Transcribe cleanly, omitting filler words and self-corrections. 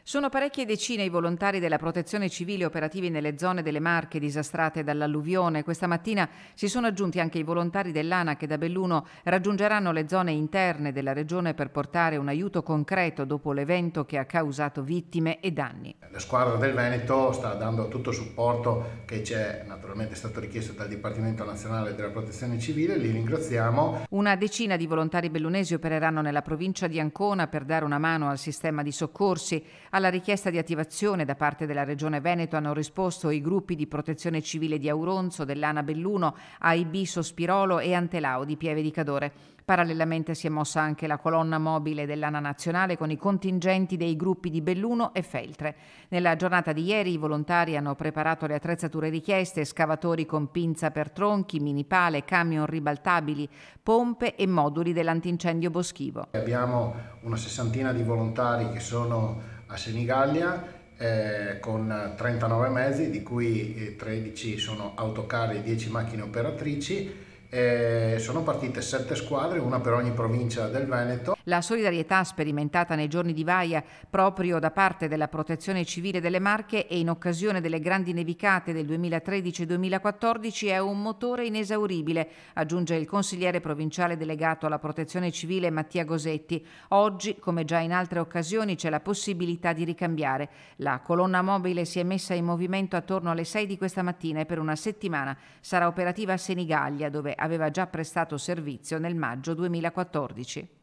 Sono parecchie decine i volontari della Protezione Civile operativi nelle zone delle Marche disastrate dall'alluvione. Questa mattina si sono aggiunti anche i volontari dell'ANAC che da Belluno raggiungeranno le zone interne della regione per portare un aiuto concreto dopo l'evento che ha causato vittime e danni. La squadra del Veneto sta dando tutto il supporto che c'è, naturalmente è stato richiesto dal Dipartimento Nazionale della Protezione Civile, li ringraziamo. Una decina di volontari bellunesi opereranno nella provincia di Ancona per dare una mano al sistema di soccorsi. Alla richiesta di attivazione da parte della Regione Veneto hanno risposto i gruppi di Protezione Civile di Auronzo, dell'Ana Belluno, AIB Sospirolo e Antelao di Pieve di Cadore. Parallelamente si è mossa anche la colonna mobile dell'ANA Nazionale con i contingenti dei gruppi di Belluno e Feltre. Nella giornata di ieri i volontari hanno preparato le attrezzature richieste, scavatori con pinza per tronchi, mini pale, camion ribaltabili, pompe e moduli dell'antincendio boschivo. Abbiamo una sessantina di volontari che sono a Senigallia con 39 mezzi, di cui 13 sono autocarri e 10 macchine operatrici. Sono partite 7 squadre, una per ogni provincia del Veneto. La solidarietà sperimentata nei giorni di Vaia proprio da parte della Protezione Civile delle Marche e in occasione delle grandi nevicate del 2013-2014 è un motore inesauribile, aggiunge il consigliere provinciale delegato alla Protezione Civile Mattia Gosetti. Oggi, come già in altre occasioni, c'è la possibilità di ricambiare. La colonna mobile si è messa in movimento attorno alle 6 di questa mattina e per una settimana sarà operativa a Senigallia, dove aveva già prestato servizio nel maggio 2014.